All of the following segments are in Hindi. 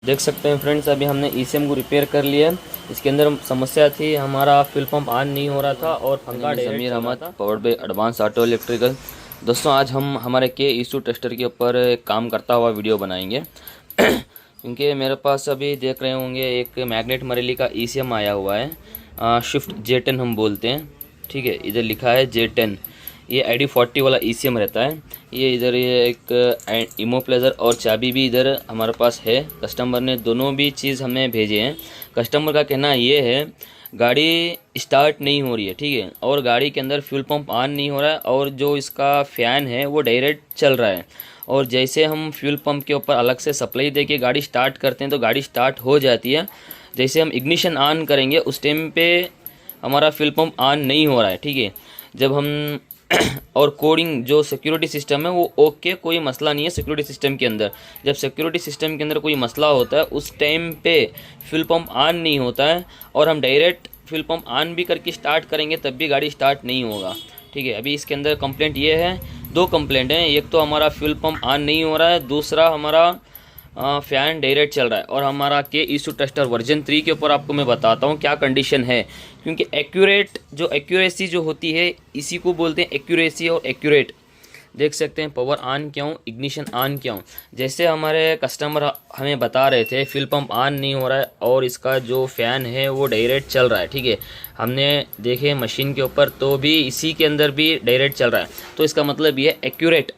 देख सकते हैं फ्रेंड्स, अभी हमने ईसीएम को रिपेयर कर लिया। इसके अंदर समस्या थी, हमारा फ्यूल पंप ऑन नहीं हो रहा था और पंखा Zameer Ahmed powered by advance auto electrical. दोस्तों, आज हम हमारे के टेस्टर के ऊपर एक काम करता हुआ वीडियो बनाएंगे क्योंकि मेरे पास अभी देख रहे होंगे एक मैग्नेट मरेली का ईसीएम आया हुआ है। शिफ्ट J10 हम बोलते हैं, ठीक है। इधर लिखा है J10। ये ID40 वाला ईसीएम रहता है। ये इधर ये एक इमोप्लेजर और चाबी भी इधर हमारे पास है। कस्टमर ने दोनों भी चीज़ हमें भेजे हैं। कस्टमर का कहना ये है गाड़ी स्टार्ट नहीं हो रही है, ठीक है, और गाड़ी के अंदर फ्यूल पंप ऑन नहीं हो रहा है और जो इसका फ़ैन है वो डायरेक्ट चल रहा है। और जैसे हम फ्यूल पंप के ऊपर अलग से सप्लाई दे के गाड़ी स्टार्ट करते हैं तो गाड़ी स्टार्ट हो जाती है। जैसे हम इग्निशन ऑन करेंगे उस टाइम पे हमारा फ्यूल पंप ऑन नहीं हो रहा है, ठीक है। जब हम और कोडिंग जो सिक्योरिटी सिस्टम है वो ओके, कोई मसला नहीं है सिक्योरिटी सिस्टम के अंदर। जब सिक्योरिटी सिस्टम के अंदर कोई मसला होता है उस टाइम पे फ्यूल पंप ऑन नहीं होता है और हम डायरेक्ट फ्यूल पंप ऑन भी करके स्टार्ट करेंगे तब भी गाड़ी स्टार्ट नहीं होगा, ठीक है। अभी इसके अंदर कंप्लेंट ये है, दो कंप्लेंट हैं। एक तो हमारा फ्यूल पंप ऑन नहीं हो रहा है, दूसरा हमारा फ़ैन डायरेक्ट चल रहा है। और हमारा के टेस्टर वर्जन 3 के ऊपर आपको मैं बताता हूँ क्या कंडीशन है, क्योंकि एक्यूरेसी जो होती है इसी को बोलते हैं एक्यूरेसी और एक्यूरेट। देख सकते हैं पावर ऑन क्या हूँ, इग्निशन ऑन क्या हूँ। जैसे हमारे कस्टमर हमें बता रहे थे फ्यूल पंप ऑन नहीं हो रहा है और इसका जो फ़ैन है वो डायरेक्ट चल रहा है, ठीक है। हमने देखे मशीन के ऊपर तो भी इसी के अंदर भी डायरेक्ट चल रहा है। तो इसका मतलब ये एक्यूरेट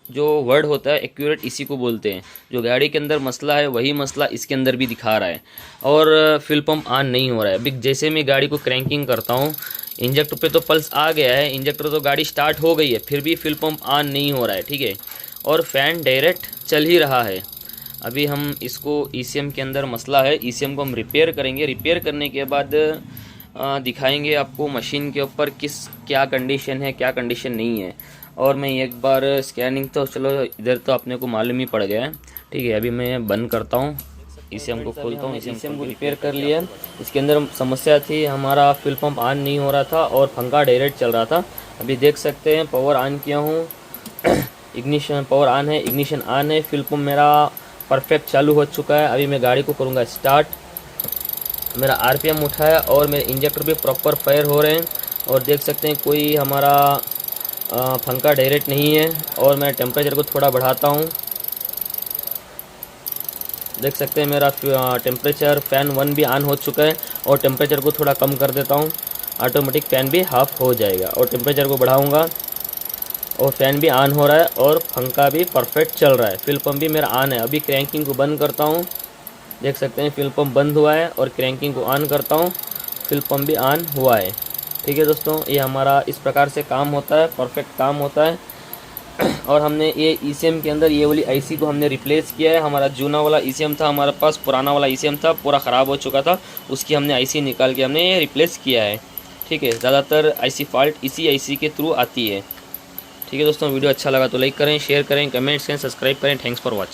जो वर्ड होता है एक्यूरेट इसी को बोलते हैं। जो गाड़ी के अंदर मसला है वही मसला इसके अंदर भी दिखा रहा है और फ्यूल पंप ऑन नहीं हो रहा है। अभी जैसे मैं गाड़ी को क्रैंकिंग करता हूँ, इंजेक्टर पे तो पल्स आ गया है, इंजेक्टर तो गाड़ी स्टार्ट हो गई है, फिर भी फ्यूल पंप ऑन नहीं हो रहा है, ठीक है। और फ़ैन डायरेक्ट चल ही रहा है। अभी हम इसको ईसीएम के अंदर मसला है, ईसीएम को हम रिपेयर करेंगे। रिपेयर करने के बाद दिखाएंगे आपको मशीन के ऊपर क्या कंडीशन है, क्या कंडीशन नहीं है। और मैं एक बार स्कैनिंग तो चलो इधर तो अपने को मालूम ही पड़ गया है, ठीक है। अभी मैं बंद करता हूँ, ईसीएम को खोलता हूँ। ईसीएम को रिपेयर कर लिया। इसके अंदर समस्या थी, हमारा फ्यूल पंप ऑन नहीं हो रहा था और पंखा डायरेक्ट चल रहा था। अभी देख सकते हैं पावर ऑन किया हूँ, इग्निशन पावर ऑन है, इग्निशन ऑन है, फ्यूल पंप मेरा परफेक्ट चालू हो चुका है। अभी मैं गाड़ी को करूँगा स्टार्ट। मेरा RPM उठाया और मेरे इंजेक्टर भी प्रॉपर फायर हो रहे हैं। और देख सकते हैं कोई हमारा पंखा डायरेक्ट नहीं है। और मैं टेम्परेचर को थोड़ा बढ़ाता हूँ। देख सकते हैं मेरा टेम्परेचर फ़ैन 1 भी ऑन हो चुका है और टेम्परेचर को थोड़ा कम कर देता हूँ, ऑटोमेटिक फ़ैन भी हाफ हो जाएगा। और टेम्परेचर को बढ़ाऊँगा और फ़ैन भी ऑन हो रहा है और पंखा भी परफेक्ट चल रहा है। फ्यूल पंप भी मेरा ऑन है। अभी क्रैंकिंग को बंद करता हूँ। देख सकते हैं फ्यूल पंप बंद हुआ है और क्रैंकिंग को ऑन करता हूँ, फ्यूल पंप भी ऑन हुआ है, ठीक है। दोस्तों, ये हमारा इस प्रकार से काम होता है, परफेक्ट काम होता है। और हमने ये ईसीएम के अंदर ये वाली आईसी को हमने रिप्लेस किया है। हमारा जूना वाला ईसीएम था, हमारे पास पुराना वाला ईसीएम था, पूरा ख़राब हो चुका था, उसकी हमने आईसी निकाल के हमने ये रिप्लेस किया है, ठीक है। ज़्यादातर आईसी फॉल्ट इसी आईसी के थ्रू आती है, ठीक है। दोस्तों, वीडियो अच्छा लगा तो लाइक करें, शेयर करें, कमेंट्स करें, सब्सक्राइब करें। Thanks for watching.